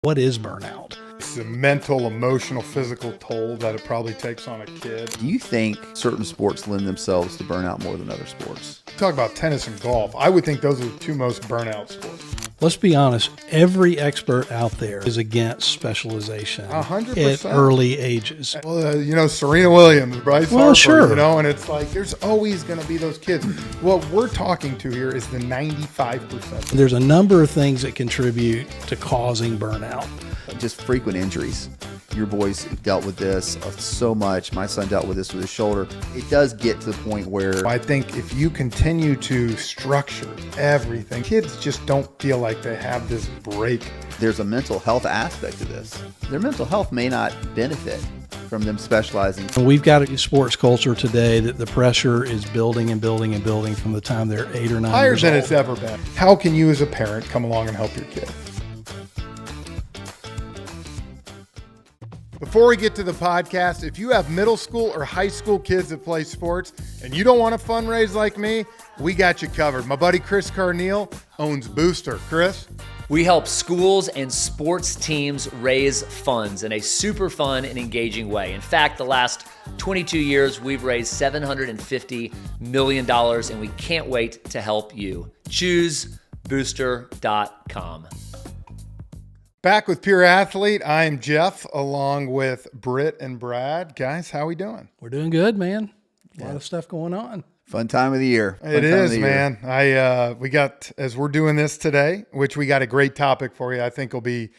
What is burnout? It's the mental, emotional, physical toll that it probably takes on a kid. Do you think certain sports lend themselves to burnout more than other sports? Talk about tennis and golf. I would think those are the two most burnout sports. Let's be honest. Every expert out there is against specialization 100%. at early ages. Well, Serena Williams, Bryce Well, Harper, sure. and it's like there's always going to be those kids. What we're talking to here is the 95%. There's a number of things that contribute to causing burnout. Just frequent injuries. Your boys dealt with this so much. My son dealt with this with his shoulder. It does get to the point where I think if you continue to structure everything, kids just don't feel like they have this break. there's a mental health aspect to this. Their mental health may not benefit from them specializing. We've got a sports culture today that the pressure is building and building and building from the time they're 8 or 9 Higher years than old. it's ever been. How can you as a parent come along and help your kid? Before we get to the podcast, if you have middle school or high school kids that play sports and you don't want to fundraise like me, we got you covered. My buddy Chris Carneal owns Booster. Chris? We help schools and sports teams raise funds in a super fun and engaging way. In fact, the last 22 years, we've raised $750 million, and we can't wait to help you. Choose booster.com. Back with Pure Athlete, I'm Jeff, along with Britt and Brad. Guys, how we doing? We're doing good, man. A lot of stuff going on. Fun time of the year. It is, man. We got, as we're doing this today, which we got a great topic for you. I think will be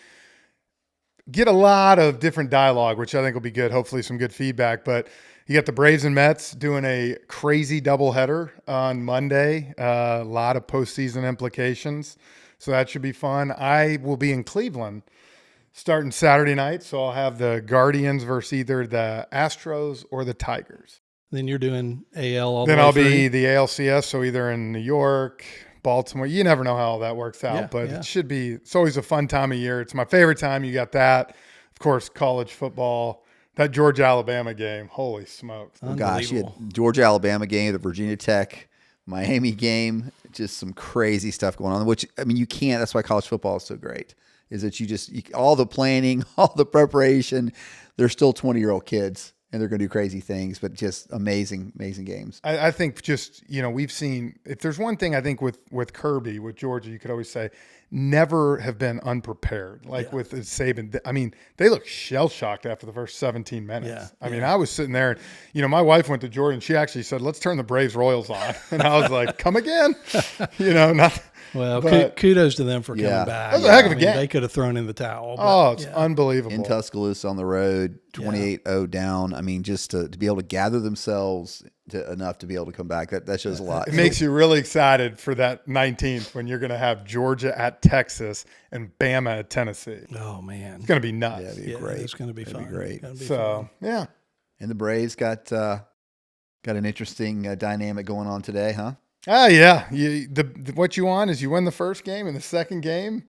get a lot of different dialogue, which I think will be good. Hopefully some good feedback. But you got the Braves and Mets doing a crazy doubleheader on Monday. A lot of postseason implications. So that should be fun. I will be in Cleveland starting Saturday night. So I'll have the Guardians versus either the Astros or the Tigers. Then you're doing AL all the Then way I'll through. be the ALCS, so either in New York, Baltimore. You never know how all that works out, but yeah. it should be. It's always a fun time of year. It's my favorite time. You got that, of course, college football. That Georgia-Alabama game, holy smokes! Oh, gosh, you Unbelievable. had Georgia-Alabama game, the Virginia Tech, Miami game, just some crazy stuff going on, which, I mean, you can't. That's why college football is so great, is that all the planning, all the preparation, they're still 20-year-old kids. And they're going to do crazy things, but just amazing, amazing games. I think just, we've seen, if there's one thing I think with Kirby, with Georgia, you could always say, never have been unprepared. With Saban, I mean, they looked shell-shocked after the first 17 minutes. Yeah, I mean, I was sitting there, and, my wife went to Georgia, and she actually said, let's turn the Braves-Royals on. And I was like, come again? Well, but- kudos to them for coming Yeah. back. That was a heck of a I mean, game. They could have thrown in the towel. But, Oh, it's unbelievable. In Tuscaloosa on the road, 28-0 down. I mean, just to be able to gather themselves enough to be able to come back, that shows a lot. It makes you really excited for that 19th when you're going to have Georgia at Texas and Bama at Tennessee. Oh, man. It's going to be nuts. That'd be Yeah, great. it's going to be That'd fun. be great. Gonna be fun. So, yeah. And the Braves got an interesting dynamic going on today, huh? Ah, yeah. What you want is you win the first game, and the second game,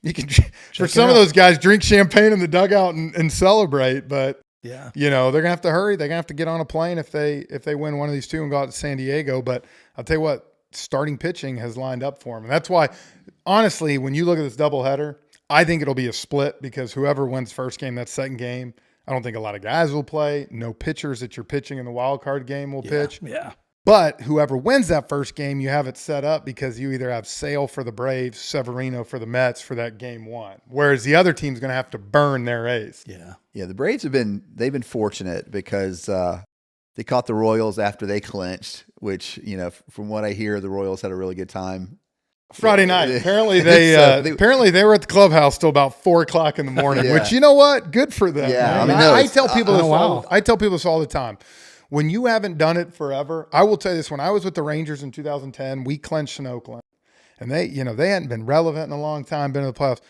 you can, for some of those guys, drink champagne in the dugout and celebrate. But, Yeah. they're going to have to hurry. They're going to have to get on a plane if they win one of these two and go out to San Diego. But I'll tell you what, starting pitching has lined up for them. And that's why, honestly, when you look at this doubleheader, I think it'll be a split because whoever wins first game, that second game, I don't think a lot of guys will play. No pitchers that you're pitching in the wild card game will pitch. Yeah. But whoever wins that first game, you have it set up because you either have Sale for the Braves, Severino for the Mets for that game one. Whereas the other team's going to have to burn their ace. Yeah. Yeah, the Braves they've been fortunate because they caught the Royals after they clinched, which, from what I hear, the Royals had a really good time. Friday night. Apparently they were at the clubhouse till about 4:00 in the morning, Yeah. which, you know what? Good for them. Yeah, man. I tell people this. wow. I tell people this all the time. When you haven't done it forever, I will tell you this. When I was with the Rangers in 2010, we clinched in Oakland, and they hadn't been relevant in a long time, been in the playoffs.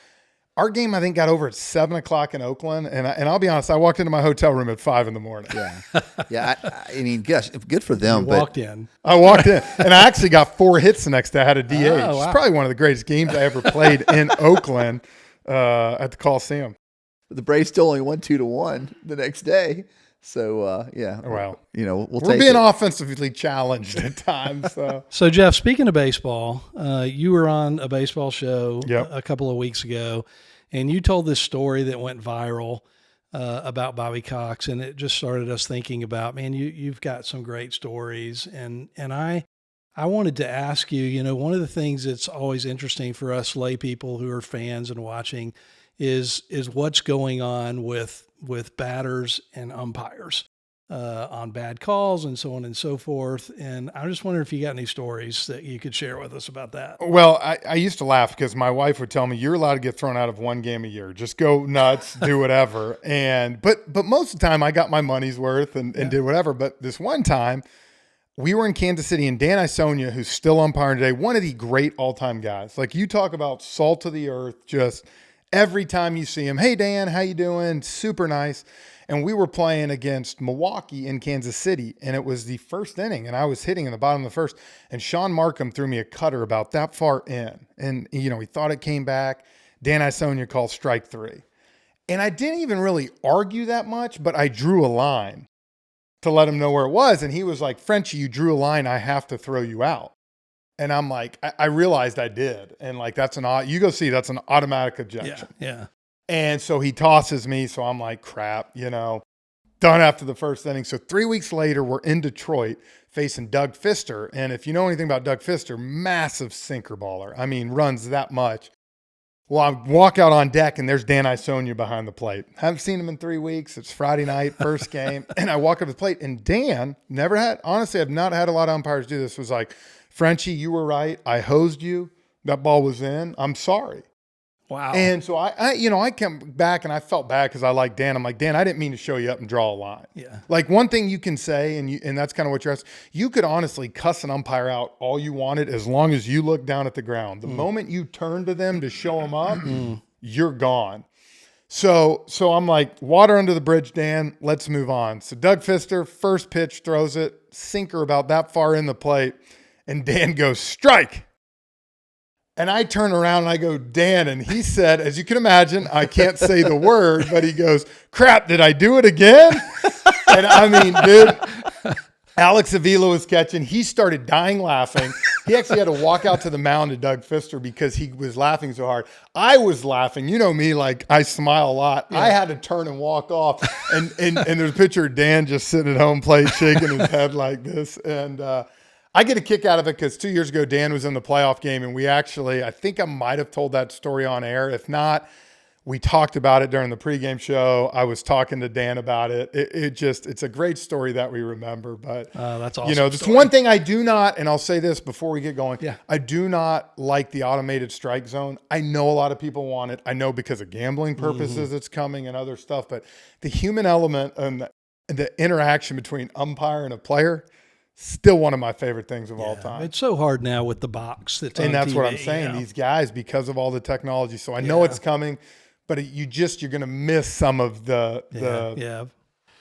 Our game, I think, got over at 7:00 in Oakland, and I'll be honest, I walked into my hotel room at 5 a.m. Yeah, I mean, gosh, good for them. You But walked in. I walked in, and I actually got 4 hits the next day. I had a DH. Oh, wow. It's probably one of the greatest games I ever played in Oakland at the Coliseum. the Braves still only won 2-1 the next day. So yeah, Well, we'll we're take being it. offensively challenged at times. So So, Jeff, speaking of baseball, you were on a baseball show Yep. a couple of weeks ago, And you told this story that went viral about Bobby Cox, and it just started us thinking about, man, you've got some great stories. And I wanted to ask you, one of the things that's always interesting for us lay people who are fans and watching is what's going on with batters and umpires on bad calls and so on and so forth. And I just wonder if you got any stories that you could share with us about that. Well, I used to laugh because my wife would tell me, you're allowed to get thrown out of one game a year. Just go nuts, do whatever. But most of the time I got my money's worth and did whatever. But this one time we were in Kansas City, and Dan Isonia, who's still umpiring today, one of the great all-time guys. Like, you talk about salt of the earth, just every time you see him, hey, Dan, how you doing? Super nice. And we were playing against Milwaukee in Kansas City, and it was the first inning, and I was hitting in the bottom of the first, and Sean Markham threw me a cutter about that far in. And, he thought it came back. Dan Isonia called strike 3. And I didn't even really argue that much, but I drew a line to let him know where it was. And he was like, Frenchie, you drew a line. I have to throw you out. And I'm like, I realized I did. And like, that's you go see, that's an automatic objection. Yeah. And so he tosses me. So I'm like, crap, done after the first inning. So 3 weeks later, we're in Detroit facing Doug Fister. And if you know anything about Doug Fister, massive sinker baller. I mean, runs that much. Well, I walk out on deck, and there's Dan Isonia behind the plate. Haven't seen him in 3 weeks. It's Friday night, first game. And I walk up to the plate, and Dan, honestly, I've not had a lot of umpires do this, was like, Frenchie, you were right. I hosed you. That ball was in. I'm sorry. Wow. And so I came back and I felt bad because I like Dan. I'm like, Dan, I didn't mean to show you up and draw a line. Yeah. Like, one thing you can say, and that's kind of what you're asking, you could honestly cuss an umpire out all you wanted as long as you look down at the ground. The moment you turn to them to show them up, you're gone. So I'm like, water under the bridge, Dan, let's move on. So Doug Fister, first pitch, throws it, sinker about that far in the plate, and Dan goes, strike. And I turn around and I go, Dan, and he said, as you can imagine, I can't say the word, but he goes, crap, did I do it again? And I mean, dude, Alex Avila was catching. He started dying laughing. He actually had to walk out to the mound to Doug Fister because he was laughing so hard. I was laughing. You know me, like, I smile a lot. Yeah. I had to turn and walk off. And there's a picture of Dan just sitting at home plate, shaking his head like this. And I get a kick out of it because 2 years ago, Dan was in the playoff game, and we actually, I think I might have told that story on air. If not, we talked about it during the pregame show. I was talking to Dan about it. It's a great story that we remember. But that's awesome. There's one thing I do not, and I'll say this before we get going. Yeah. I do not like the automated strike zone. I know a lot of people want it. I know because of gambling purposes it's coming and other stuff. But the human element and the interaction between umpire and a player, still one of my favorite things of all time. It's so hard now with the box. That's and that's TV, what I'm saying. These guys, because of all the technology. So I know it's coming, but you're going to miss some of the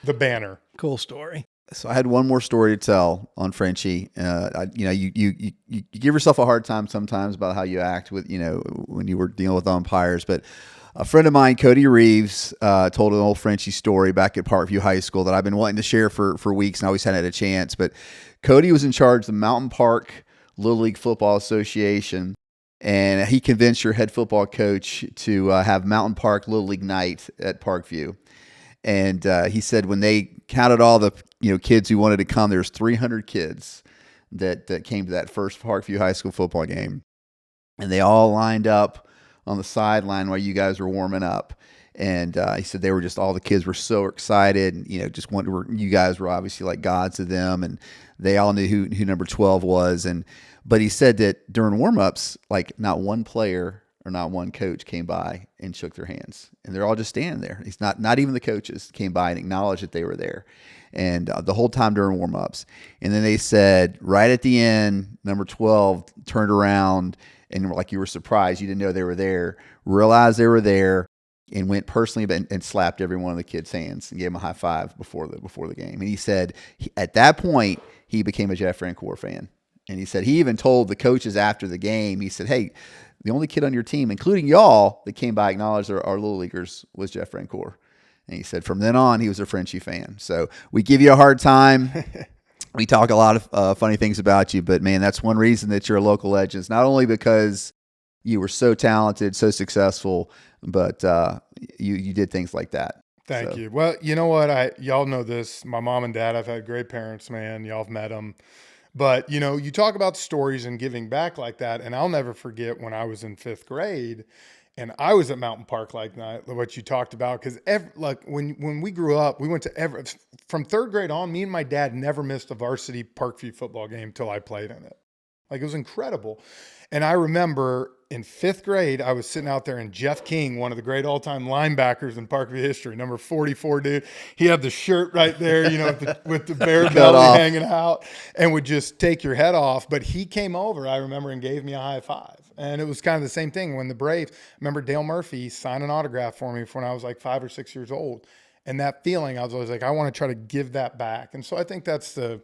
banner. Cool story. So I had one more story to tell on Frenchie. You give yourself a hard time sometimes about how you act with, when you were dealing with umpires, but a friend of mine, Cody Reeves, told an old Frenchie story back at Parkview High School that I've been wanting to share for weeks and always hadn't had a chance. But Cody was in charge of the Mountain Park Little League Football Association, and he convinced your head football coach to have Mountain Park Little League night at Parkview. And he said when they counted all the kids who wanted to come, there was 300 kids that came to that first Parkview High School football game, and they all lined up on the sideline while you guys were warming up. And he said they were just, all the kids were so excited, and just you guys were obviously like gods to them, and they all knew who number 12 was. But he said that during warm-ups, like not one player or not one coach came by and shook their hands, and they're all just standing there. He's not even the coaches came by and acknowledged that they were there, and the whole time during warm-ups. And then they said right at the end, number 12 turned around and like you were surprised, you didn't know they were there, realized they were there, and went personally and slapped every one of the kids' hands and gave them a high five before the game. And he said at that point he became a Jeff Francoeur fan. And he said he even told the coaches after the game, he said, hey, the only kid on your team, including y'all, that came by acknowledged our little leaguers was Jeff Francoeur. And he said from then on he was a Frenchie fan. So we give you a hard time. We talk a lot of funny things about you, but man, that's one reason that you're a local legend. It's not only because you were so talented, so successful, but you did things like that. Thank you. Well, you know what? Y'all know this. My mom and dad, I've had great parents, man. Y'all have met them. But, you talk about stories and giving back like that. And I'll never forget when I was in 5th grade and I was at Mountain Park like that, what you talked about. Because like when we grew up, we went to from 3rd grade on, me and my dad never missed a varsity Parkview football game till I played in it. Like, it was incredible. And I remember in 5th grade, I was sitting out there and Jeff King, one of the great all-time linebackers in Parkview history, number 44, dude, he had the shirt right there, with the bare belly hanging out and would just take your head off. But he came over, I remember, and gave me a high five. And it was kind of the same thing when the Braves, I remember Dale Murphy signed an autograph for me when I was like 5 or 6 years old. And that feeling, I was always like, I want to try to give that back. And so I think that's the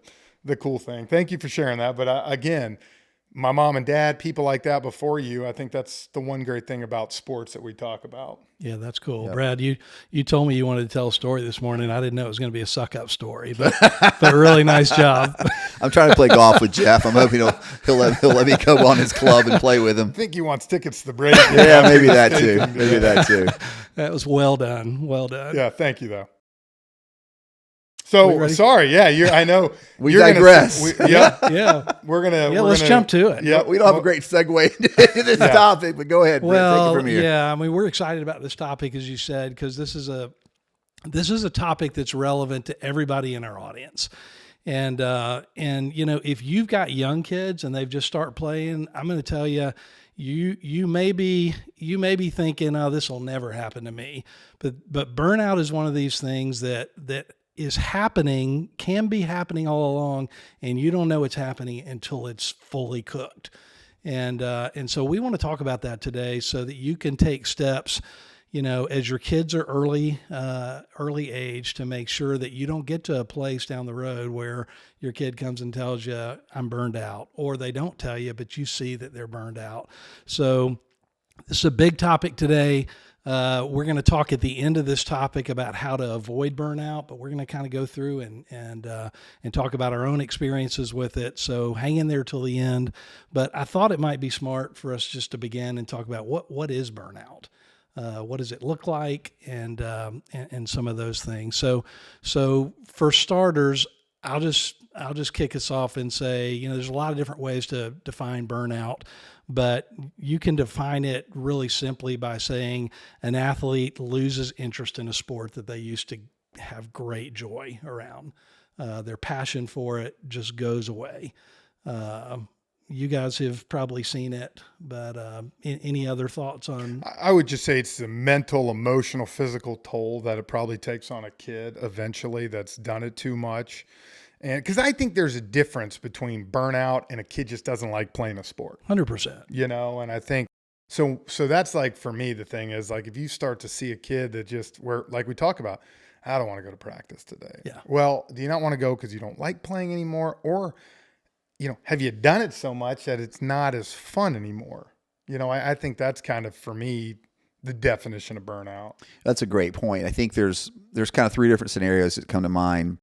cool thing. Thank you for sharing that. But again, my mom and dad, people like that before you, I think that's the one great thing about sports that we talk about. Yeah, that's cool. Yep. Brad, you told me you wanted to tell a story this morning. I didn't know it was going to be a suck-up story, but a really nice job. I'm trying to play golf with Jeff. I'm hoping he'll let me go on his club and play with him. I think he wants tickets to the Braves. Yeah, maybe that too. Maybe that too. That was well done. Well done. Yeah, thank you, though. So sorry, I know we digress. Yeah, we're gonna. Let's jump to it. Yeah, we don't have a great segue into this topic, but go ahead. Well, take it from here. Yeah, I mean, we're excited about this topic, as you said, because this is a topic that's relevant to everybody in our audience. And if you've got young kids and they've just started playing, I'm going to tell you. You may be thinking, oh, this will never happen to me, but burnout is one of these things that is happening, can be happening all along, and you don't know it's happening until it's fully cooked. And so we want to talk about that today so that you can take steps, as your kids are early age, to make sure that you don't get to a place down the road where your kid comes and tells you, I'm burned out, or they don't tell you, but you see that they're burned out. So this is a big topic today. We're going to talk at the end of this topic about how to avoid burnout, but we're going to kind of go through and talk about our own experiences with it. So hang in there till the end. But I thought it might be smart for us just to begin and talk about what is burnout. What does it look like, and some of those things. So for starters, I'll just kick us off and say, there's a lot of different ways to define burnout, but you can define it really simply by saying an athlete loses interest in a sport that they used to have great joy around. Their passion for it just goes away. You guys have probably seen it, but any other thoughts on? I would just say it's the mental, emotional, physical toll that it probably takes on a kid eventually that's done it too much. And because I think there's a difference between burnout and a kid just doesn't like playing a sport. 100%. And I think so that's like, for me, the thing is, like, if you start to see a kid that like we talk about, I don't want to go to practice today. Yeah. Well, do you not want to go because you don't like playing anymore? Or, have you done it so much that it's not as fun anymore? I think that's kind of, for me, the definition of burnout. That's a great point. I think there's kind of 3 different scenarios that come to mind.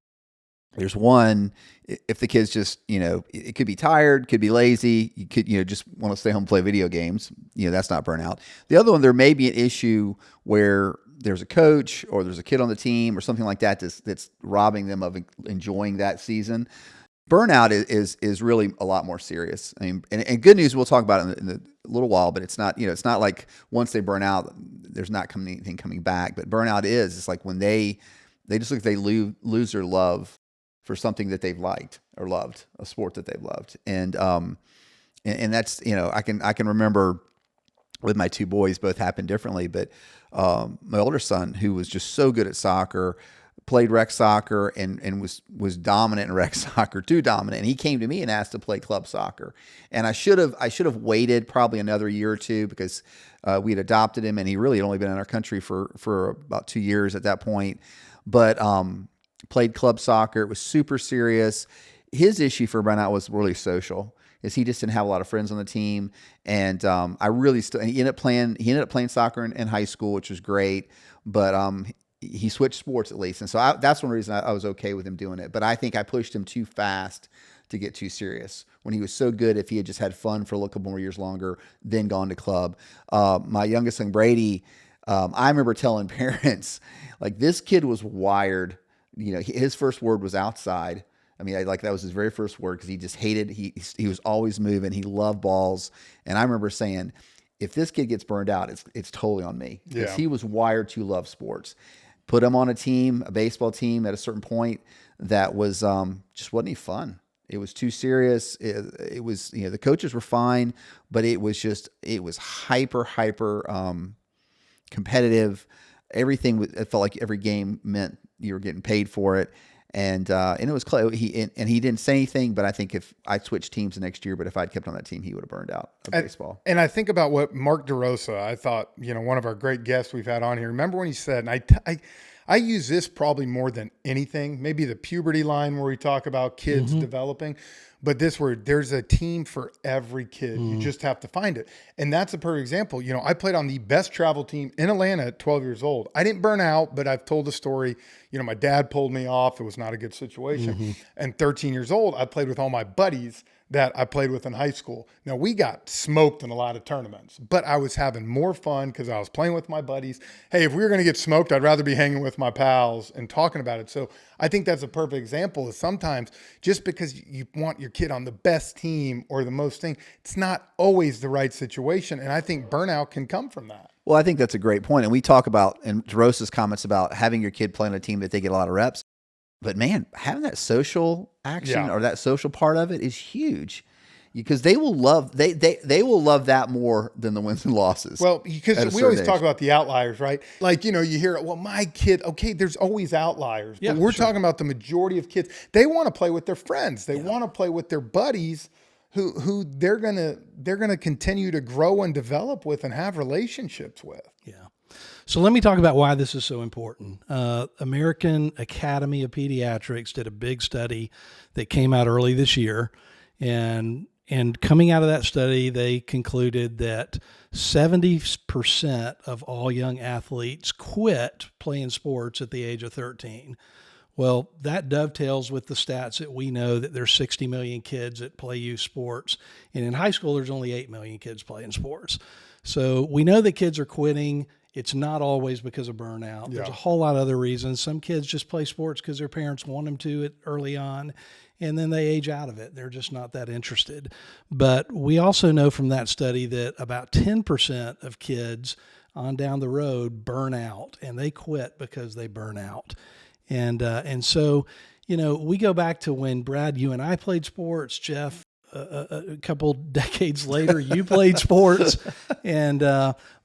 There's one, if the kid's just, it could be tired, could be lazy, you could, just want to stay home and play video games. That's not burnout. The other one, there may be an issue where there's a coach or there's a kid on the team or something like that that's robbing them of enjoying that season. Burnout is really a lot more serious. I mean, and good news, we'll talk about it in a little while, but it's not, it's not like once they burn out, there's not anything coming back. But burnout it's like when they just look, they lose their love for something that they've liked or loved, a sport that they've loved. And that's, I can remember with my 2 boys, both happened differently, but my older son, who was just so good at soccer, played rec soccer and was dominant in rec soccer, too dominant. And he came to me and asked to play club soccer. And I should have waited probably another year or 2 because we had adopted him and he really had only been in our country for about 2 years at that point. But played club soccer. It was super serious. His issue for burnout was really social. Is he just didn't have a lot of friends on the team, and he ended up playing soccer in high school, which was great. But he switched sports at least, and so that's one reason I was okay with him doing it. But I think I pushed him too fast to get too serious. When he was so good, if he had just had fun for a couple more years longer, then gone to club. My youngest son, Brady, I remember telling parents, like, this kid was wired. His first word was outside. I mean, that was his very first word because he just hated, he was always moving. He loved balls. And I remember saying, if this kid gets burned out, it's totally on me. Because he was wired to love sports. Put him on a team, a baseball team at a certain point that was just wasn't any fun. It was too serious. It was, the coaches were fine, but it was hyper competitive. Everything, it felt like every game meant you were getting paid for it. And it was close. He didn't say anything, but I think if I switched teams the next year, but if I'd kept on that team, he would have burned out of baseball. And I think about what Mark DeRosa, I thought, one of our great guests we've had on here. Remember when he said, and I use this probably more than anything, maybe the puberty line where we talk about kids developing, but this where there's a team for every kid. You just have to find it. And that's a perfect example. I played on the best travel team in Atlanta at 12 years old. I didn't burn out, but I've told the story. My dad pulled me off. It was not a good situation. And 13 years old, I played with all my buddies that I played with in high school. Now, we got smoked in a lot of tournaments, but I was having more fun because I was playing with my buddies. Hey, if we were going to get smoked, I'd rather be hanging with my pals and talking about it. So I think that's a perfect example of sometimes just because you want your kid on the best team or the most thing, it's not always the right situation. And I think burnout can come from that. Well, I think that's a great point. And we talk about, and DeRosa's comments about having your kid play on a team that they get a lot of reps. But man, having that social action or that social part of it is huge, because they will love they will love that more than the wins and losses. Well, because we always talk about the outliers, right? Like, you hear, well, my kid, okay, there's always outliers, but we're talking about the majority of kids. They want to play with their friends. They want to play with their buddies who they're gonna continue to grow and develop with and have relationships with. Yeah. So let me talk about why this is so important. American Academy of Pediatrics did a big study that came out early this year, and coming out of that study, they concluded that 70% of all young athletes quit playing sports at the age of 13. Well, that dovetails with the stats that we know that there's 60 million kids that play youth sports, and in high school there's only 8 million kids playing sports. So we know that kids are quitting. It's not always because of burnout. There's a whole lot of other reasons. Some kids just play sports because their parents want them to it early on, and then they age out of it. They're just not that interested. But we also know from that study that about 10% of kids on down the road burn out, and they quit because they burn out. And so, we go back to when, Brad, you and I played sports. Jeff, a couple decades later, you played sports.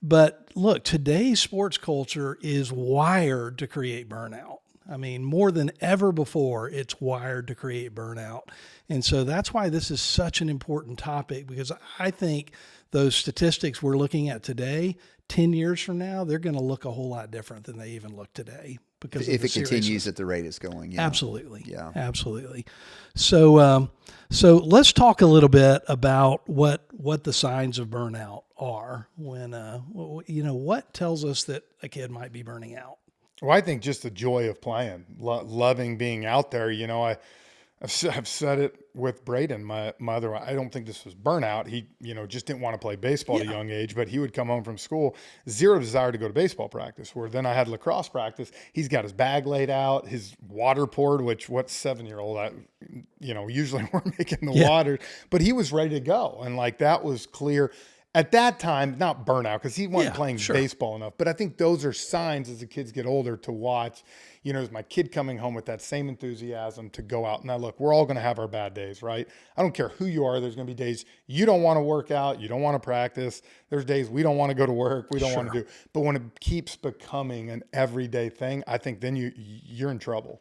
But look, today's sports culture is wired to create burnout. I mean, more than ever before, it's wired to create burnout. And so that's why this is such an important topic, because I think those statistics we're looking at today, 10 years from now, they're going to look a whole lot different than they even look today. Because if it continues at the rate it's going. Yeah. Absolutely. Yeah. Absolutely. So let's talk a little bit about what the signs of burnout are when, what tells us that a kid might be burning out? Well, I think just the joy of playing, loving being out there. I've said it with Braden, my other. I don't think this was burnout. He, just didn't want to play baseball at a young age, but he would come home from school, zero desire to go to baseball practice. Where then I had lacrosse practice. He's got his bag laid out, his water poured, which what 7-year-old, usually we're making the water, but he was ready to go. And that was clear. At that time, not burnout, because he wasn't playing baseball enough. But I think those are signs as the kids get older to watch. Is my kid coming home with that same enthusiasm to go out? Now, look, we're all going to have our bad days, right? I don't care who you are. There's going to be days you don't want to work out. You don't want to practice. There's days we don't want to go to work. We don't want to do. But when it keeps becoming an everyday thing, I think then you're in trouble.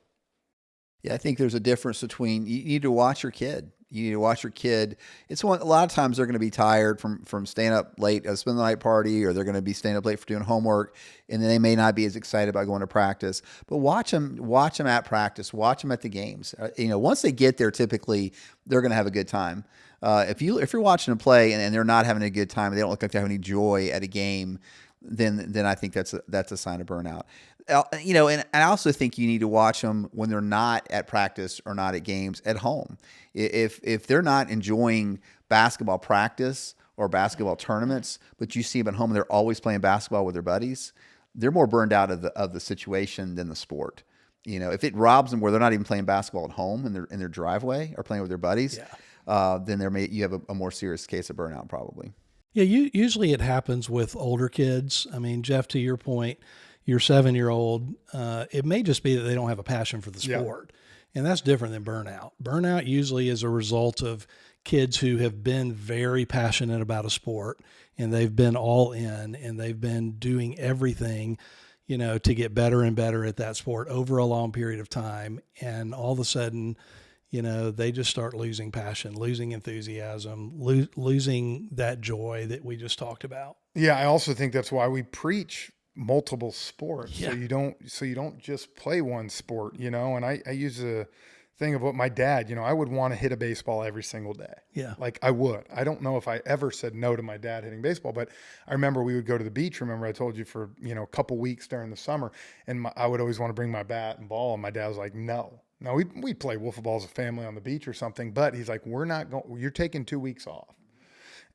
Yeah, I think there's a difference between, you need to watch your kid. You need to watch your kid. A lot of times they're going to be tired from staying up late, spending the night party, or they're going to be staying up late for doing homework, and then they may not be as excited about going to practice. But watch them at practice. Watch them at the games. Once they get there, typically they're going to have a good time. If you're watching them play and they're not having a good time, and they don't look like they're having any joy at a game, then I think that's a sign of burnout. And I also think you need to watch them when they're not at practice or not at games at home. If they're not enjoying basketball practice or basketball tournaments, but you see them at home and they're always playing basketball with their buddies, they're more burned out of the situation than the sport. If it robs them where they're not even playing basketball at home in their driveway or playing with their buddies, then you have a more serious case of burnout probably. Yeah, usually it happens with older kids. I mean, Jeff, to your point, your 7-year-old, it may just be that they don't have a passion for the sport. And that's different than burnout. Burnout usually is a result of kids who have been very passionate about a sport and they've been all in and they've been doing everything, to get better and better at that sport over a long period of time. And all of a sudden, they just start losing passion, losing enthusiasm, losing that joy that we just talked about. Yeah, I also think that's why we preach multiple sports. Yeah. So you don't just play one sport, And I use a thing of what my dad, I would want to hit a baseball every single day. Yeah. Like I would. I don't know if I ever said no to my dad hitting baseball, but I remember we would go to the beach. Remember I told you for, a couple weeks during the summer, and I would always want to bring my bat and ball, and my dad was like, no. No, we'd play wiffle ball as a family on the beach or something, but he's like, we're not going, you're taking 2 weeks off.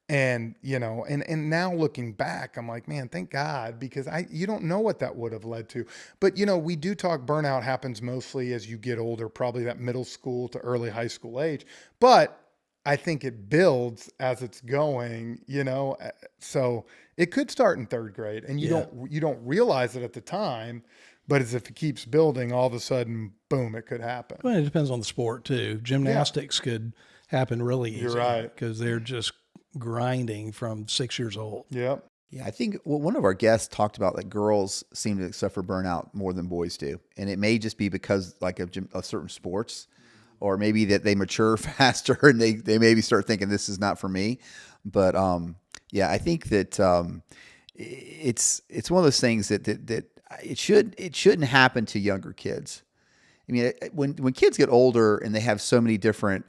And, and now looking back, I'm like, man, thank God, because you don't know what that would have led to. But, we do talk burnout happens mostly as you get older, probably that middle school to early high school age. But I think it builds as it's going, so it could start in 3rd grade and you don't realize it at the time. But as if it keeps building, all of a sudden, boom, it could happen. Well, it depends on the sport too. Gymnastics could happen really easy. You're right. Because they're just grinding from 6 years old. Yep. Yeah, I think one of our guests talked about that girls seem to suffer burnout more than boys do. And it may just be because of certain sports, or maybe that they mature faster and they maybe start thinking this is not for me. But I think that it's one of those things that it shouldn't happen to younger kids. I mean, when kids get older and they have so many different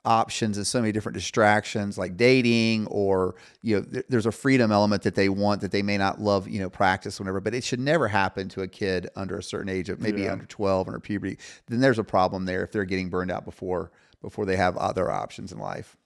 options and so many different distractions like dating, or there's a freedom element that they want that they may not love, practice whenever, but it should never happen to a kid under a certain age, of maybe under 12 under puberty. Then there's a problem there if they're getting burned out before they have other options in life.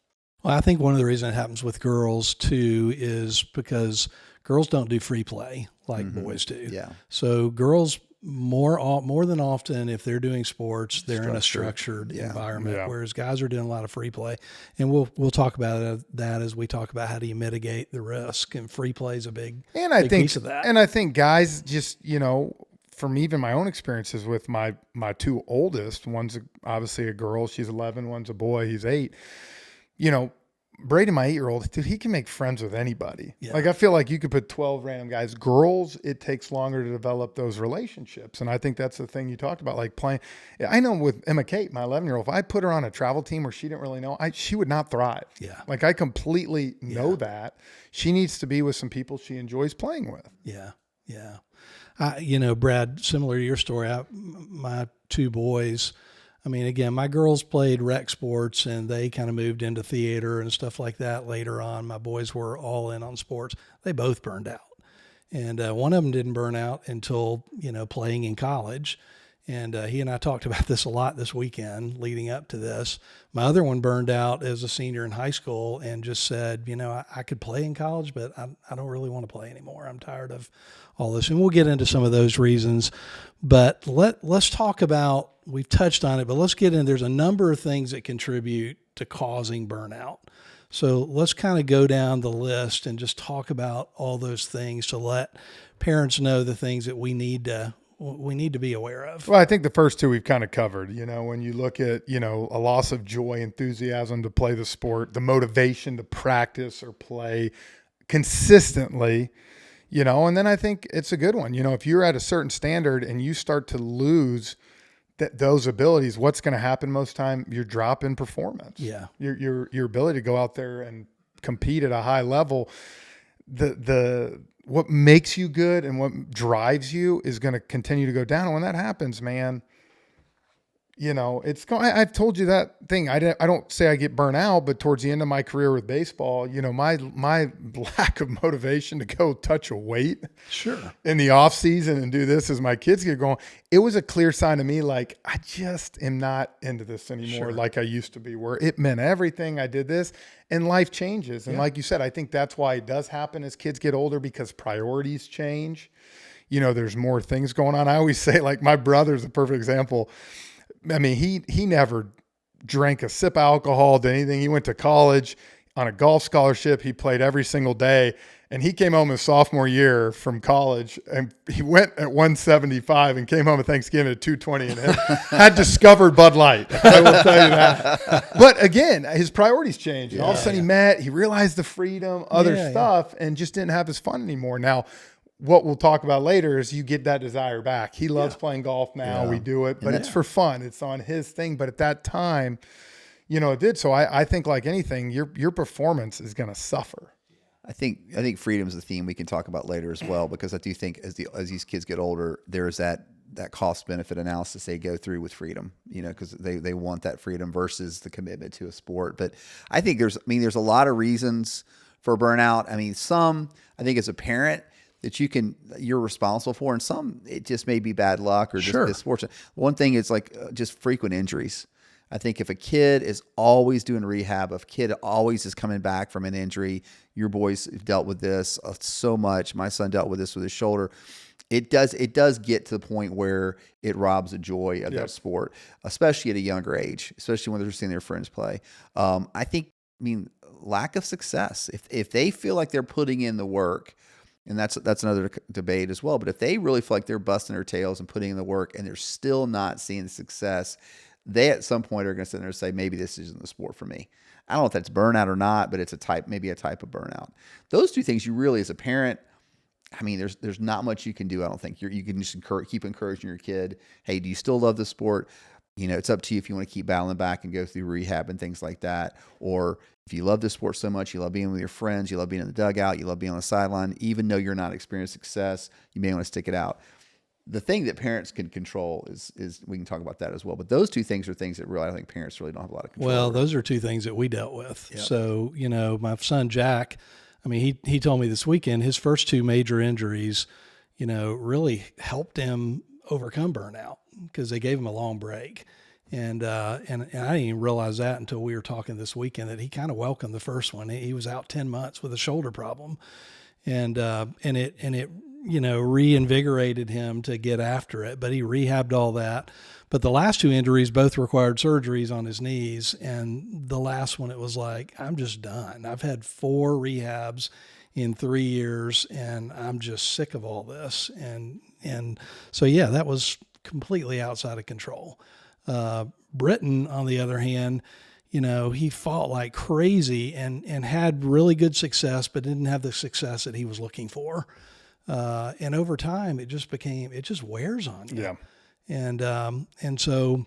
Well, I think one of the reasons it happens with girls too is because girls don't do free play like boys do. Yeah. So girls more than often, if they're doing sports, they're in a structured environment, whereas guys are doing a lot of free play. And we'll talk about that as we talk about how do you mitigate the risk, and free play is a big piece of that. And I think guys just, from even my own experiences with my 2 oldest, one's obviously a girl, she's 11, one's a boy, he's 8. Braden, my 8-year-old, dude, he can make friends with anybody. Yeah. Like, I feel like you could put 12 random guys. Girls, it takes longer to develop those relationships. And I think that's the thing you talked about, like playing. I know with Emma Kate, my 11-year-old, if I put her on a travel team where she didn't really know, she would not thrive. Yeah. Like, I completely know that. She needs to be with some people she enjoys playing with. Yeah. Yeah. Brad, similar to your story, my 2 boys, I mean, again, my girls played rec sports and they kind of moved into theater and stuff like that later on. My boys were all in on sports. They both burned out. And one of them didn't burn out until, playing in college. And he and I talked about this a lot this weekend leading up to this. My other one burned out as a senior in high school and just said, I could play in college, but I don't really want to play anymore. I'm tired of all this. And we'll get into some of those reasons. But let's talk about, we've touched on it, but let's get in. There's a number of things that contribute to causing burnout. So let's kind of go down the list and just talk about all those things to let parents know the things that we need to be aware of. Well, I think the first 2 we've kind of covered. When you look at, a loss of joy, enthusiasm to play the sport, the motivation to practice or play consistently, and then I think it's a good one. If you're at a certain standard and you start to lose those abilities, what's going to happen most time? Your drop in performance. Yeah. Your ability to go out there and compete at a high level. What makes you good and what drives you is going to continue to go down. And when that happens, man, it's going. I've told you that thing. I don't say I get burnt out, but towards the end of my career with baseball, my lack of motivation to go touch a weight Sure. in the off season and do this as my kids get going, it was a clear sign to me, like, I just am not into this anymore. Sure. Like I used to be, where it meant everything. I did this, and life changes. And like you said, I think that's why it does happen as kids get older, because priorities change. There's more things going on. I always say, like, my brother's a perfect example. I mean, he never drank a sip of alcohol, did anything. He went to college on a golf scholarship. He played every single day. And he came home his sophomore year from college, and he went at 175 and came home at Thanksgiving at 220 and had discovered Bud Light. I will tell you that. But again, his priorities changed. And all of a sudden he realized the freedom, other stuff, and just didn't have his fun anymore. Now, what we'll talk about later is you get that desire back. He loves playing golf now. We do it, but it's for fun. It's on his thing. But at that time, it did. So I think, like anything, your performance is going to suffer. I think freedom is the theme we can talk about later as well, because I do think as these kids get older, there's that cost benefit analysis they go through with freedom, because they want that freedom versus the commitment to a sport. But I think there's a lot of reasons for burnout. I mean, some, I think as a parent, that you're responsible for, and some it just may be bad luck or just misfortune. One thing is like just frequent injuries. I think if a kid is always doing rehab, if a kid always is coming back from an injury, your boys have dealt with this so much. My son dealt with this with his shoulder. It does get to the point where it robs the joy of that sport, especially at a younger age, especially when they're seeing their friends play. Lack of success. If they feel like they're putting in the work, and that's another debate as well. But if they really feel like they're busting their tails and putting in the work and they're still not seeing the success, they at some point are going to sit there and say, maybe this isn't the sport for me. I don't know if that's burnout or not, but it's maybe a type of burnout. Those two things you really, as a parent, I mean, there's not much you can do. I don't think you can just keep encouraging your kid. Hey, do you still love the sport? It's up to you if you want to keep battling back and go through rehab and things like that. Or if you love the sport so much, you love being with your friends, you love being in the dugout, you love being on the sideline, even though you're not experiencing success, you may want to stick it out. The thing that parents can control is we can talk about that as well. But those two things are things that really, I think parents really don't have a lot of control Well, over. those are two things that we dealt with. Yep. So, my son, Jack, I mean, he told me this weekend, his first two major injuries, really helped him overcome burnout because they gave him a long break. And I didn't even realize that until we were talking this weekend, that he kind of welcomed the first one. He was out 10 months with a shoulder problem, and it reinvigorated him to get after it, but he rehabbed all that. But the last two injuries both required surgeries on his knees. And the last one, it was like, I'm just done. I've had 4 rehabs in 3 years and I'm just sick of all this. And so, that was completely outside of control. Britton, on the other hand, he fought like crazy and had really good success, but didn't have the success that he was looking for. And over time, it just wears on you. Yeah. And so,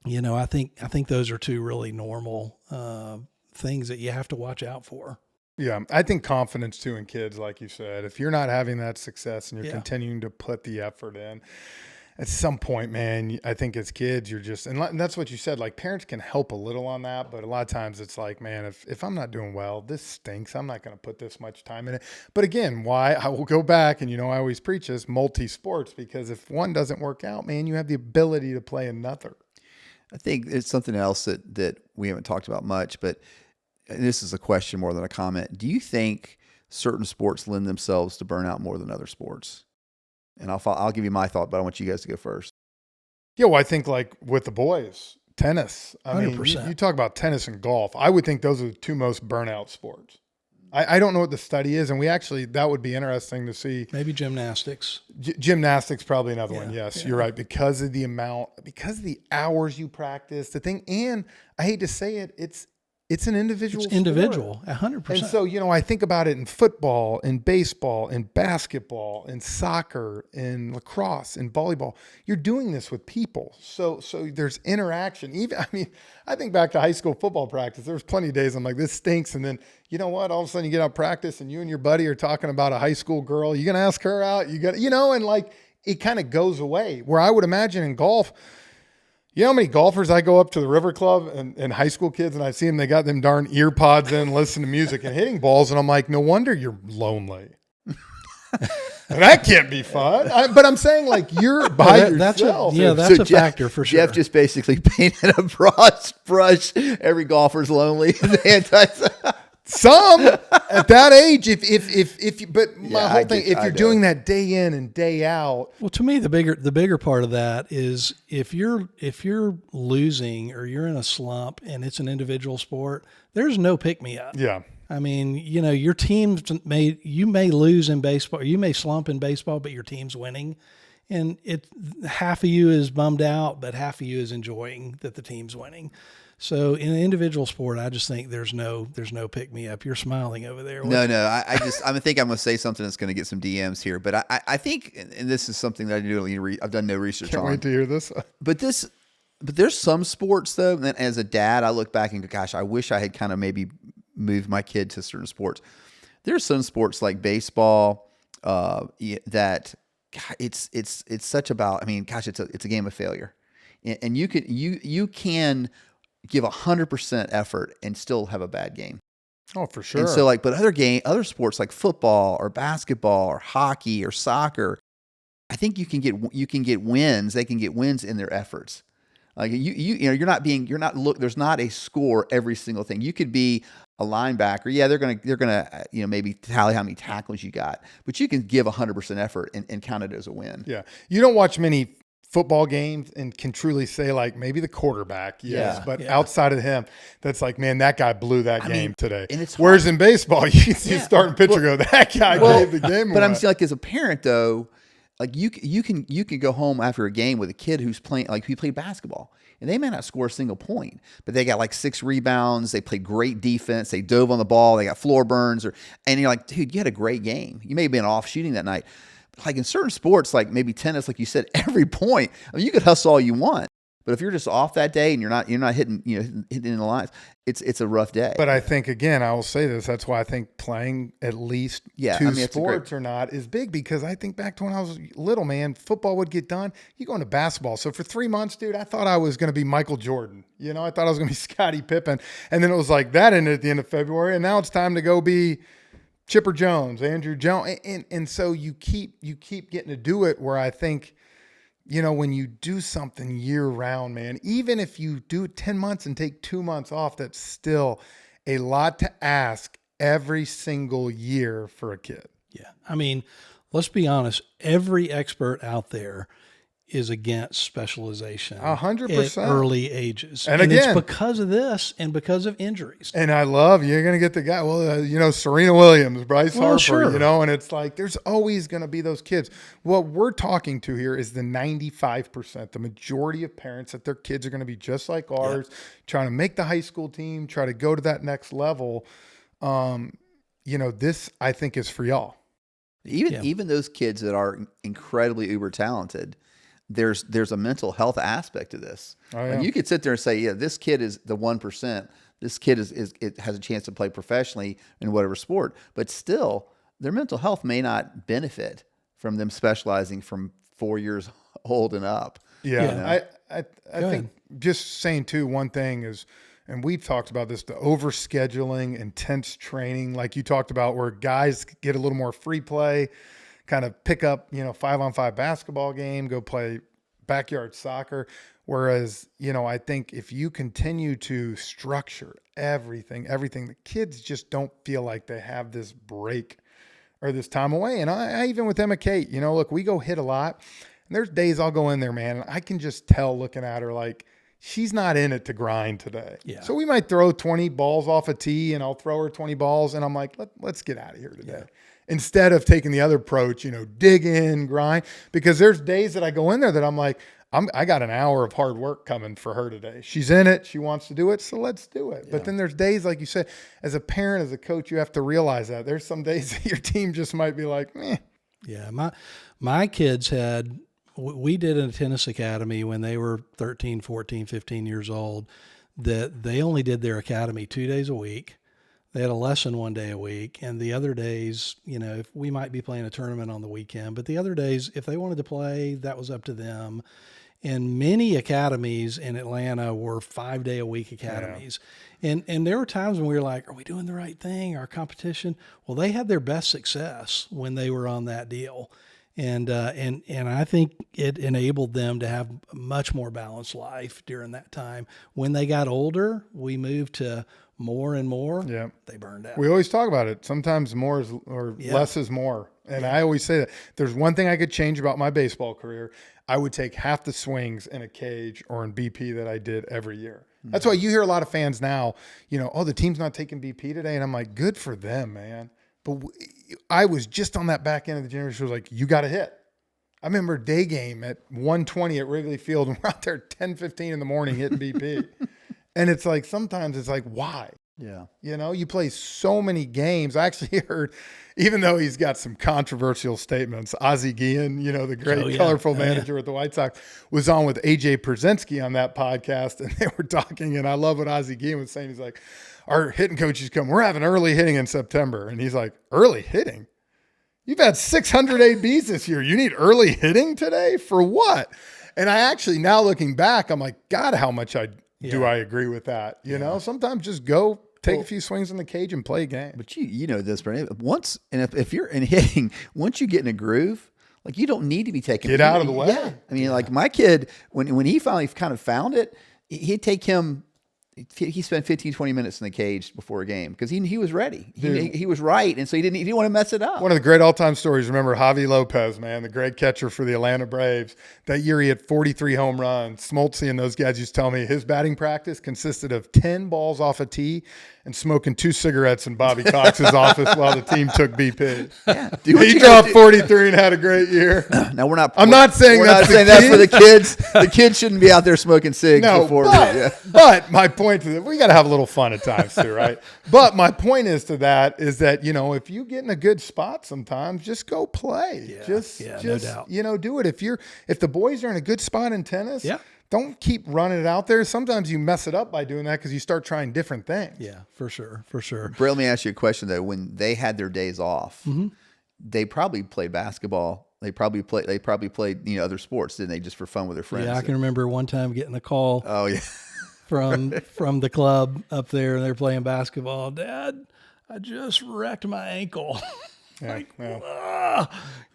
I think those are two really normal, things that you have to watch out for. Yeah. I think confidence too in kids, like you said, if you're not having that success and you're continuing to put the effort in, at some point, man, I think as kids, you're just, and that's what you said, like parents can help a little on that, but a lot of times it's like, man, if I'm not doing well, this stinks. I'm not going to put this much time in it. But again, why I will go back and, I always preach this multi-sports, because if one doesn't work out, man, you have the ability to play another. I think it's something else that we haven't talked about much, but this is a question more than a comment. Do you think certain sports lend themselves to burnout more than other sports? And I'll give you my thought, but I want you guys to go first. Yeah, well, I think like with the boys, tennis. I 100%. mean, you talk about tennis and golf. I would think those are the two most burnout sports. I don't know what the study is, and that would be interesting to see. Maybe gymnastics. Gymnastics, probably another one. Yes, Yeah. You're right. Because of the hours you practice, the thing, and I hate to say it, it's an individual It's sport. individual, 100%. And so, I think about it in football, in baseball, in basketball, in soccer, in lacrosse, in volleyball. You're doing this with people. So there's interaction. I think back to high school football practice. There was plenty of days I'm like, this stinks. And then, you know what? All of a sudden you get out practice and you and your buddy are talking about a high school girl. You going to ask her out? And like, it kind of goes away. Where I would imagine in golf, You know how many golfers I go up to the River Club and high school kids, and I see them, they got them darn ear pods in, listening to music and hitting balls. And I'm like, no wonder you're lonely. That can't be fun. But I'm saying, like, you're by yourself. That's a factor for sure. Jeff just basically painted a broad brush. Every golfer's lonely. Some at that age, but my whole thing, if you're doing that day in and day out. Well, to me, the bigger part of that is if you're losing or you're in a slump and it's an individual sport, there's no pick me up. Yeah. I mean, your team you may lose in baseball, you may slump in baseball, but your team's winning. And half of you is bummed out, but half of you is enjoying that the team's winning. So in an individual sport, I just think there's no pick me up. You're smiling over there. No. I think I'm going to say something that's going to get some DMs here, but I think, and this is something that I've done no research on. Can't wait to hear this. But there's some sports though, that as a dad, I look back and go, gosh, I wish I had kind of maybe moved my kid to certain sports. There's some sports like baseball that it's such about. I mean, gosh, it's a game of failure, and you can give 100% effort and still have a bad game. Oh, for sure. And so but other sports like football or basketball or hockey or soccer, I think you can get wins. They can get wins in their efforts. Like there's not a score every single thing. You could be a linebacker. Yeah, they're gonna maybe tally how many tackles you got, but you can give 100% effort and count it as a win. Yeah. You don't watch many football games and can truly say, like, maybe the quarterback, yes, but outside of him, that's like, man, that guy blew that game today. And whereas in baseball, you see starting pitcher go, that guy gave the game away. But I'm saying, like, as a parent though, like you can go home after a game with a kid who's playing, like, who played basketball, and they may not score a single point, but they got like 6 rebounds, they played great defense, they dove on the ball, they got floor burns, and you're like, dude, you had a great game. You may have been off shooting that night. Like in certain sports, like maybe tennis, like you said, every point, I mean, you could hustle all you want, but if you're just off that day and you're not hitting in the lines, it's a rough day. But I think, again, I will say this, that's why I think playing at least two sports or not is big, because I think back to when I was little, man, football would get done, you go into basketball. So for 3 months, dude, I thought I was going to be Michael Jordan. I thought I was going to be Scottie Pippen. And then it was like that ended at the end of February, and now it's time to go be Chipper Jones, Andrew Jones. And so you keep getting to do it, where I think, when you do something year round, man, even if you do 10 months and take 2 months off, that's still a lot to ask every single year for a kid. Yeah. I mean, let's be honest. Every expert out there is against specialization 100% at early ages. And again, it's because of this and because of injuries. And I love, you're going to get the guy, Serena Williams, Bryce Harper, sure. And it's like, there's always going to be those kids. What we're talking to here is the 95%, the majority of parents that their kids are going to be just like ours, trying to make the high school team, try to go to that next level. This I think is for y'all. Even those kids that are incredibly uber talented, there's a mental health aspect to this. Oh, yeah. Like you could sit there and say, yeah, this kid is the 1%. This kid has a chance to play professionally in whatever sport, but still their mental health may not benefit from them specializing from 4 years old and up. Yeah. I think just saying too, one thing is, and we've talked about this, the overscheduling, intense training, like you talked about, where guys get a little more free play, kind of pick up, 5-on-5 basketball game, go play backyard soccer. Whereas, I think if you continue to structure everything, the kids just don't feel like they have this break or this time away. And I even with Emma Kate, look, we go hit a lot, and there's days I'll go in there, man, and I can just tell looking at her, like, she's not in it to grind today. Yeah. So we might throw 20 balls off a tee, and I'll throw her 20 balls, and I'm like, let's get out of here today. Yeah. Instead of taking the other approach, dig in, grind. Because there's days that I go in there that I'm like, I got an hour of hard work coming for her today. She's in it. She wants to do it. So let's do it. Yeah. But then there's days, like you said, as a parent, as a coach, you have to realize that there's some days that your team just might be like, meh. Yeah. My kids we did a tennis academy when they were 13, 14, 15 years old, that they only did their academy 2 days a week. They had a lesson 1 day a week, and the other days, if we might be playing a tournament on the weekend, but the other days, if they wanted to play, that was up to them. And many academies in Atlanta were 5-day-a-week academies. And there were times when we were like, are we doing the right thing? Our competition? Well, they had their best success when they were on that deal. And I think it enabled them to have a much more balanced life during that time. When they got older, we moved to more and more. Yeah. They burned out. We always talk about it. Sometimes more is, or less is more. And I always say that there's one thing I could change about my baseball career. I would take half the swings in a cage or in BP that I did every year. That's why you hear a lot of fans now, oh, the team's not taking BP today. And I'm like, good for them, man. But I was just on that back end of the generation. Was like, you got to hit. I remember day game at 1:20 at Wrigley Field, and we're out there at 10:15 in the morning hitting BP. And it's like, sometimes it's like, why? Yeah. You play so many games. I actually heard, even though he's got some controversial statements, Ozzie Guillen, the great colorful manager with the White Sox, was on with AJ Pierzynski on that podcast, and they were talking, and I love what Ozzie Guillen was saying. He's like, our hitting coaches come, we're having early hitting in September. And he's like, early hitting? You've had 600 ABs this year. You need early hitting today? For what? And I actually, now looking back, I'm like, God, how much do I agree with that? Sometimes just go take a few swings in the cage and play a game. But you know this, Brandon. If you're in hitting, once you get in a groove, like you don't need to be taking. Get out of the way. Yeah. I mean, like my kid, when he finally kind of found it, he'd take him. He spent 15, 20 minutes in the cage before a game because he was ready. He was right, and so he didn't want to mess it up. One of the great all-time stories, remember Javi Lopez, man, the great catcher for the Atlanta Braves. That year he had 43 home runs. Smoltzy and those guys used to tell me his batting practice consisted of 10 balls off a tee and smoking 2 cigarettes in Bobby Cox's office while the team took BP. Yeah, he dropped 43 and had a great year. Now we're not saying that for the kids. The kids shouldn't be out there smoking cigs before. But my point to that, we got to have a little fun at times too, right? But my point is that if you get in a good spot sometimes, just go play. Just no doubt. Do it. If the boys are in a good spot in tennis, don't keep running it out there. Sometimes you mess it up by doing that because you start trying different things. Yeah, for sure. Brett, let me ask you a question though. When they had their days off, they probably played basketball. They probably played other sports, didn't they? Just for fun with their friends. Yeah, I can remember one time getting a call. Oh yeah. from the club up there, and they're playing basketball. Dad, I just wrecked my ankle. But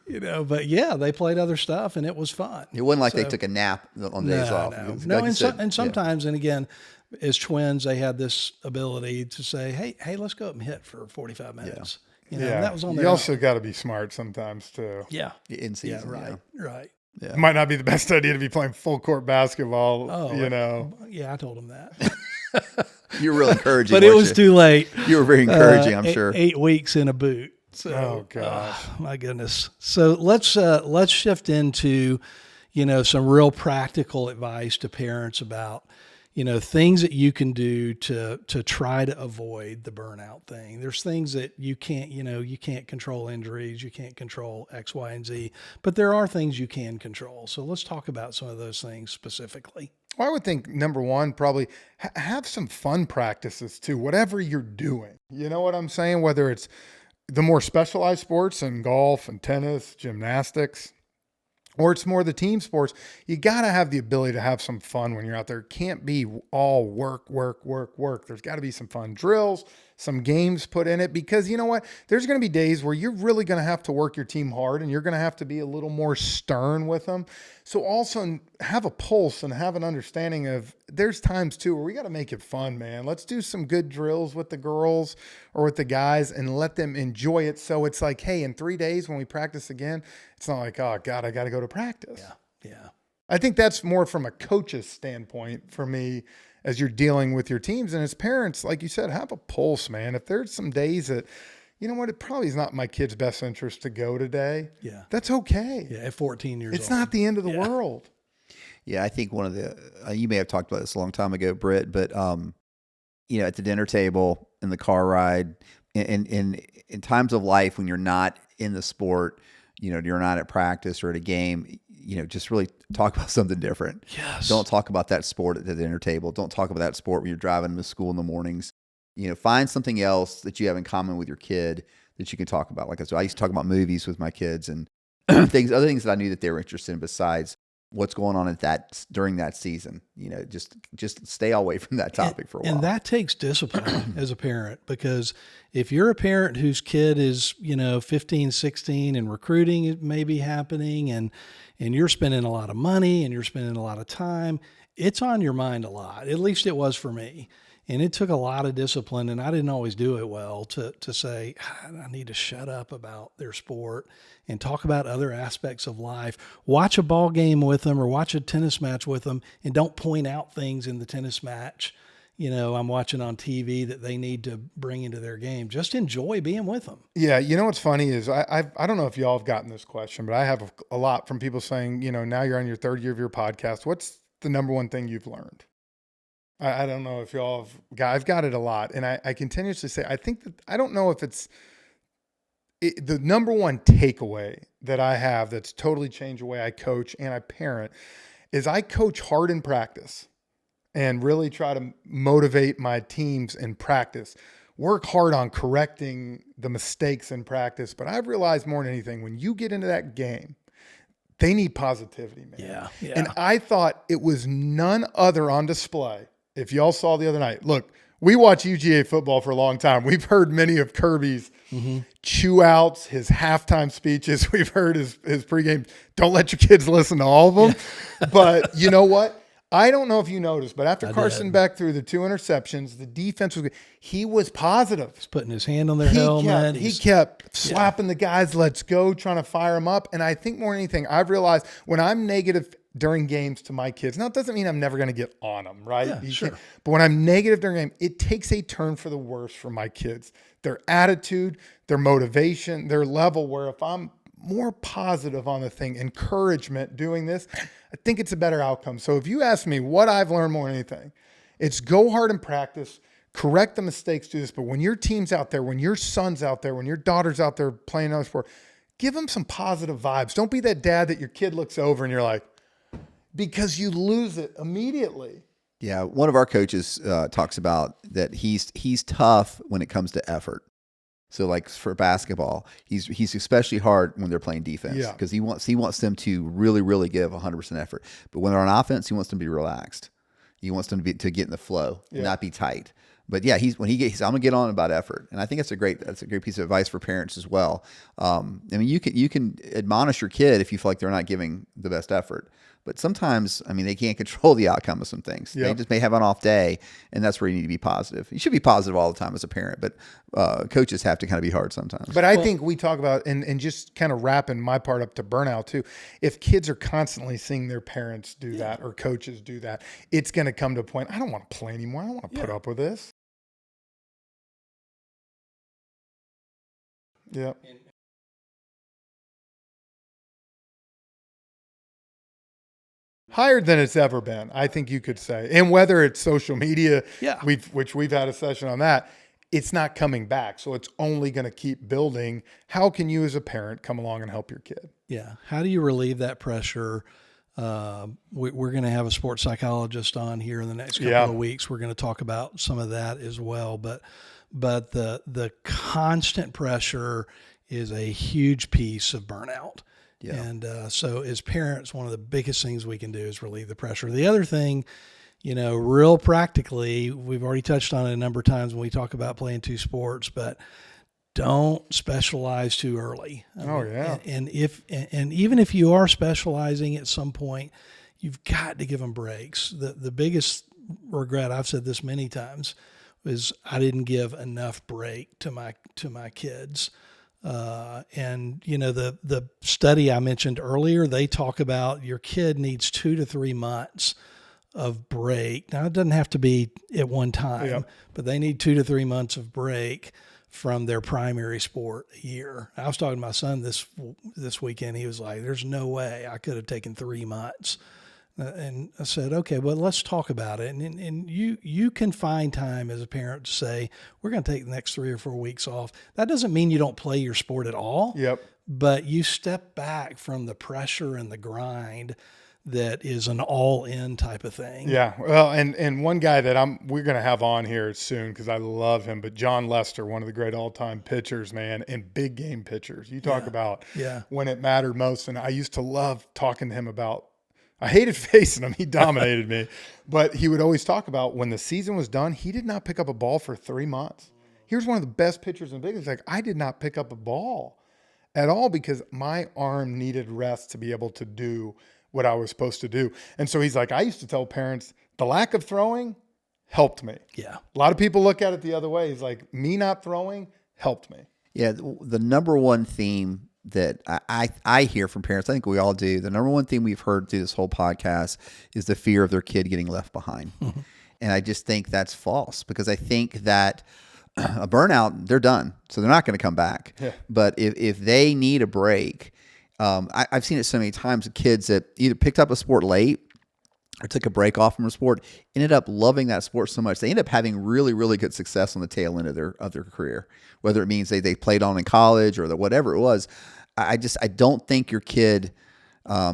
they played other stuff, and it was fun. It wasn't like they took a nap on days off. And sometimes, and again, as twins, they had this ability to say, hey, let's go up and hit for 45 minutes. And that was on their You also got to be smart sometimes too. Yeah. In season. Yeah, right. Yeah. It might not be the best idea to be playing full court basketball, Yeah, I told him that. You were really encouraging. But it was too late. You were very encouraging, I'm sure. 8 weeks in a boot. So, oh gosh, my goodness. So let's shift into, some real practical advice to parents about, things that you can do to try to avoid the burnout thing. There's things that you can't control injuries, you can't control X, Y, and Z, but there are things you can control. So let's talk about some of those things specifically. Well, I would think number one, probably have some fun practices too, whatever you're doing. You know what I'm saying? Whether it's the more specialized sports and golf and tennis, gymnastics, or it's more the team sports, you got to have the ability to have some fun when you're out there. It can't be all work. There's got to be some fun drills, some games put in it, because you know what? There's going to be days where you're really going to have to work your team hard and you're going to have to be a little more stern with them. So also have a pulse and have an understanding of there's times too where we got to make it fun, man. Let's do some good drills with the girls or with the guys and let them enjoy it. So it's like, hey, in 3 days when we practice again, it's not like, oh God, I got to go to practice. Yeah. I think that's more from a coach's standpoint for me as you're dealing with your teams. And as parents, like you said, have a pulse, man. If there's some days that, you know what, it probably is not my kid's best interest to go today. Yeah. That's okay. Yeah, at 14 years old. It's not the end of the world. Yeah, I think one of the, you may have talked about this a long time ago, Britt, but, at the dinner table, in the car ride, in times of life when you're not in the sport, you're not at practice or at a game, just really talk about something different. Yes. Don't talk about that sport at the dinner table. Don't talk about that sport when you're driving to school in the mornings. Find something else that you have in common with your kid that you can talk about. Like I used to talk about movies with my kids and other things that I knew that they were interested in besides what's going on during that season. Just stay away from that topic for a while. And that takes discipline as a parent, because if you're a parent whose kid is, 15, 16 and recruiting may be happening and you're spending a lot of money and you're spending a lot of time, it's on your mind a lot. At least it was for me. And it took a lot of discipline, and I didn't always do it well, to say, I need to shut up about their sport and talk about other aspects of life. Watch a ball game with them or watch a tennis match with them, and don't point out things in the tennis match, I'm watching on TV that they need to bring into their game. Just enjoy being with them. Yeah. What's funny is I don't know if y'all have gotten this question, but I have a lot from people saying, now you're on your third year of your podcast. What's the number one thing you've learned? I don't know if y'all I've got it a lot. And I continuously say, I think that I don't know if the number one takeaway that I have that's totally changed the way I coach and I parent is I coach hard in practice and really try to motivate my teams in practice. Work hard on correcting the mistakes in practice. But I've realized more than anything, when you get into that game, they need positivity, man. Yeah. And I thought it was none other on display. If y'all saw the other night, look, we watch UGA football for a long time. We've heard many of Kirby's chew outs, his halftime speeches. We've heard his pregame. Don't let your kids listen to all of them. Yeah. But you know what? I don't know if you noticed, but after Carson Beck threw the 2 interceptions, the defense was good. He was positive. He's putting his hand on their helmet. He kept slapping the guys, let's go, trying to fire them up. And I think more than anything, I've realized when I'm negative during games to my kids, now it doesn't mean I'm never going to get on them, right? Yeah, sure. But when I'm negative during a game, it takes a turn for the worse for my kids. Their attitude, their motivation, their level, where if I'm more positive on the thing, encouragement, doing this, I think it's a better outcome. So if you ask me what I've learned more than anything, it's go hard in practice, correct the mistakes, do this. But when your team's out there, when your son's out there, when your daughter's out there playing another sport, give them some positive vibes. Don't be that dad that your kid looks over and you're like, because you lose it immediately. Yeah. One of our coaches talks about that he's tough when it comes to effort. So like for basketball, he's especially hard when they're playing defense because he wants them to really, really give 100% effort. But when they're on offense, he wants them to be relaxed. He wants them to get in the flow, not be tight. But yeah, I'm gonna get on about effort, and I think that's a great piece of advice for parents as well. I mean, you can admonish your kid if you feel like they're not giving the best effort. But sometimes, I mean, they can't control the outcome of some things. Yep. They just may have an off day, and that's where you need to be positive. You should be positive all the time as a parent, but coaches have to kind of be hard sometimes. But I think we talk about, and just kind of wrapping my part up to burnout too, if kids are constantly seeing their parents do that or coaches do that, it's going to come to a point, I don't want to play anymore. I don't want to put up with this. Yeah. Higher than it's ever been, I think you could say. And whether it's social media, which we've had a session on that, it's not coming back. So it's only going to keep building. How can you as a parent come along and help your kid? Yeah. How do you relieve that pressure? We're going to have a sports psychologist on here in the next couple of weeks. We're going to talk about some of that as well. But the constant pressure is a huge piece of burnout. Yeah. And so as parents, one of the biggest things we can do is relieve the pressure. The other thing, real practically, we've already touched on it a number of times when we talk about playing two sports, but don't specialize too early. And even if you are specializing at some point, you've got to give them breaks. The biggest regret, I've said this many times, is I didn't give enough break to my kids. And the study I mentioned earlier, they talk about your kid needs 2 to 3 months of break. Now it doesn't have to be at one time, but they need 2 to 3 months of break from their primary sport a year. I was talking to my son this weekend. He was like, there's no way I could have taken 3 months. And I said, okay, well, let's talk about it. And you can find time as a parent to say, we're going to take the next 3 or 4 weeks off. That doesn't mean you don't play your sport at all. Yep. But you step back from the pressure and the grind that is an all-in type of thing. Yeah. Well, and one guy that we're going to have on here soon because I love him, but John Lester, one of the great all-time pitchers, man, and big game pitchers. You talk about when it mattered most. And I used to love talking to him about I hated facing him. He dominated me. But he would always talk about when the season was done, he did not pick up a ball for 3 months. He was one of the best pitchers in the big leagues. Like, I did not pick up a ball at all because my arm needed rest to be able to do what I was supposed to do. And so he's like, I used to tell parents, the lack of throwing helped me. Yeah. A lot of people look at it the other way. He's like, me not throwing helped me. Yeah, the number one theme that I hear from parents, I think we all do, the number one theme we've heard through this whole podcast is the fear of their kid getting left behind. Mm-hmm. And I just think that's false because I think that a burnout, they're done. So they're not going to come back. Yeah. But if they need a break, I've seen it so many times, kids that either picked up a sport late or took a break off from a sport, ended up loving that sport so much. They end up having really, really good success on the tail end of their career, whether it means they played on in college or whatever it was. I don't think your kid,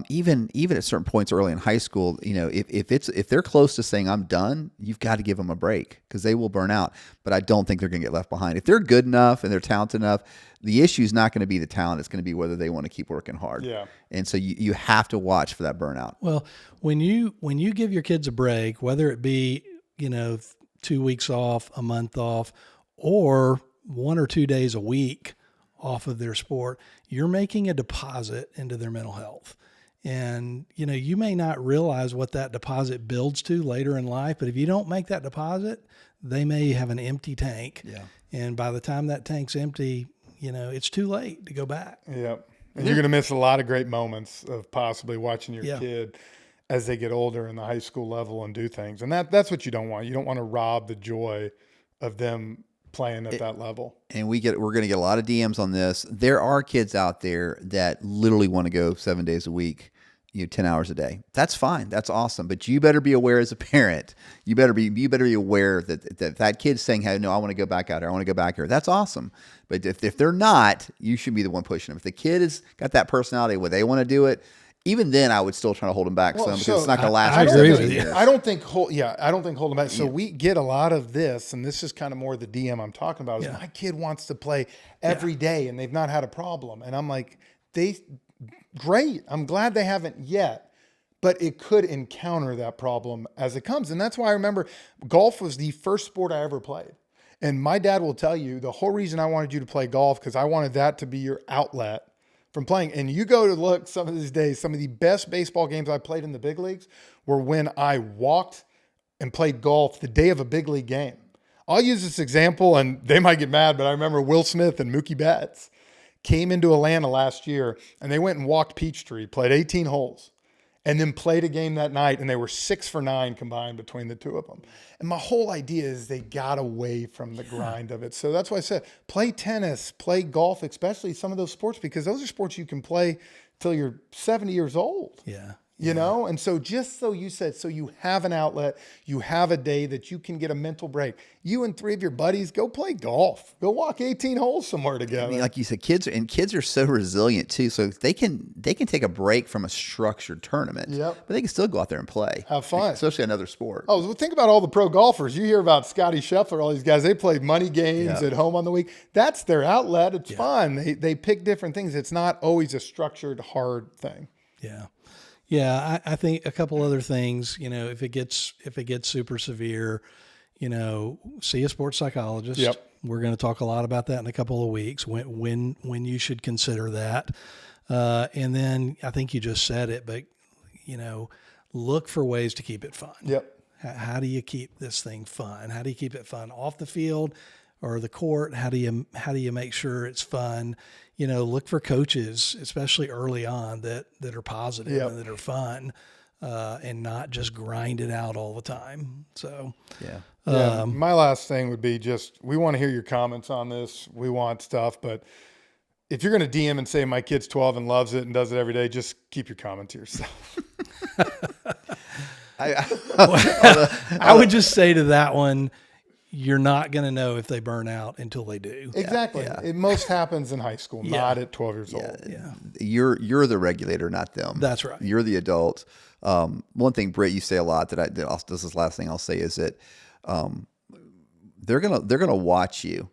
even at certain points early in high school, if they're close to saying I'm done, you've got to give them a break because they will burn out. But I don't think they're going to get left behind. If they're good enough and they're talented enough, the issue is not going to be the talent. It's going to be whether they want to keep working hard. Yeah. And so you have to watch for that burnout. Well, when you give your kids a break, whether it be 2 weeks off, a month off, or 1 or 2 days a week off of their sport, you're making a deposit into their mental health. And, you may not realize what that deposit builds to later in life, but if you don't make that deposit, they may have an empty tank. Yeah. And by the time that tank's empty, it's too late to go back. Yep. And you're going to miss a lot of great moments of possibly watching your kid as they get older in the high school level and do things. And that's what you don't want. You don't want to rob the joy of them playing at that level. And we're going to get a lot of DMs on this. There are kids out there that literally want to go 7 days a week, 10 hours a day. That's fine. That's awesome. But you better be aware as a parent. You better be aware that kid's saying, hey, no, I want to go back out here. I want to go back here. That's awesome. But if they're not, you should be the one pushing them. If the kid has got that personality where they want to do it, even then I would still try to hold them back some because it's not going to last. I agree with you. I don't think hold them back. So we get a lot of this, and this is kind of more the DM I'm talking about, is my kid wants to play every day and they've not had a problem. And I'm like, great. I'm glad they haven't yet, but it could encounter that problem as it comes. And that's why I remember golf was the first sport I ever played. And my dad will tell you the whole reason I wanted you to play golf, because I wanted that to be your outlet from playing. And you go to look some of these days, some of the best baseball games I played in the big leagues were when I walked and played golf the day of a big league game. I'll use this example and they might get mad, but I remember Will Smith and Mookie Betts came into Atlanta last year and they went and walked Peachtree, played 18 holes, and then played a game that night, and they were 6 for 9 combined between the two of them. And my whole idea is they got away from the grind of it. So that's why I said, play tennis, play golf, especially some of those sports, because those are sports you can play till you're 70 years old. Yeah. You know? And so just so you said, so you have an outlet, you have a day that you can get a mental break. You and 3 of your buddies go play golf. Go walk 18 holes somewhere together. I mean, like you said, kids are so resilient too. So they can take a break from a structured tournament. Yep. But they can still go out there and play. Have fun. Especially another sport. Oh, well, think about all the pro golfers. You hear about Scotty Scheffler, all these guys, they play money games at home on the week. That's their outlet. It's fun. They pick different things. It's not always a structured, hard thing. Yeah. Yeah, I think a couple other things, if it gets super severe, see a sports psychologist. Yep. We're going to talk a lot about that in a couple of weeks when you should consider that. And then I think you just said it, but look for ways to keep it fun. Yep. How do you keep this thing fun? How do you keep it fun off the field or the court? How do you make sure it's fun? Look for coaches, especially early on, that are positive and that are fun, and not just grind it out all the time. So, my last thing would be just, we want to hear your comments on this. We want stuff, but if you're going to DM and say my kid's 12 and loves it and does it every day, just keep your comment to yourself. I would just say to that one, you're not going to know if they burn out until they do. Exactly. Yeah. It most happens in high school, not at 12 years old. Yeah. You're the regulator, not them. That's right. You're the adult. One thing, Britt, you say a lot this is the last thing I'll say is that they're gonna watch you.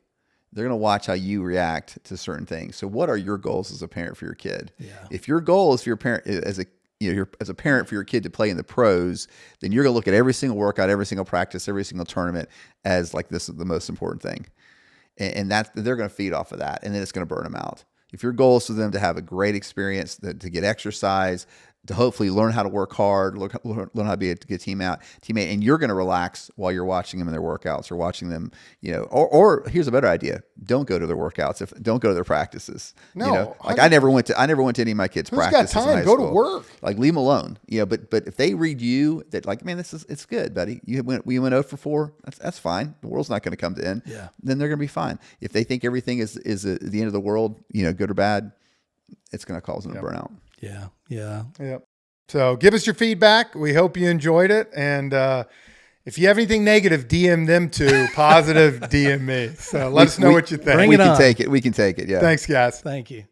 They're gonna watch how you react to certain things. So what are your goals as a parent for your kid? Yeah. If your goal is for your parent as a you're as a parent for your kid to play in the pros, then you're going to look at every single workout, every single practice, every single tournament as like this is the most important thing. And that they're going to feed off of that, and then it's going to burn them out. If your goal is for them to have a great experience, to get exercise, to hopefully learn how to work hard, learn how to be a good teammate, and you're going to relax while you're watching them in their workouts or watching them, or here's a better idea: don't go to their workouts, don't go to their practices. No, like I never went to any of my kids' practices. Who's got in high time? Go to school. work. Like leave them alone. But if they read you that like, man, it's good, buddy. We went 0 for 4. That's fine. The world's not going to come to end. Yeah. Then they're going to be fine. If they think everything is the end of the world, good or bad, it's going to cause them to burn out. Yeah. Yeah. Yep. So give us your feedback. We hope you enjoyed it. And if you have anything negative, DM them to positive, DM me. So let us know what you think. Bring We it can on. take it. We can take it. Yeah. Thanks, guys. Thank you.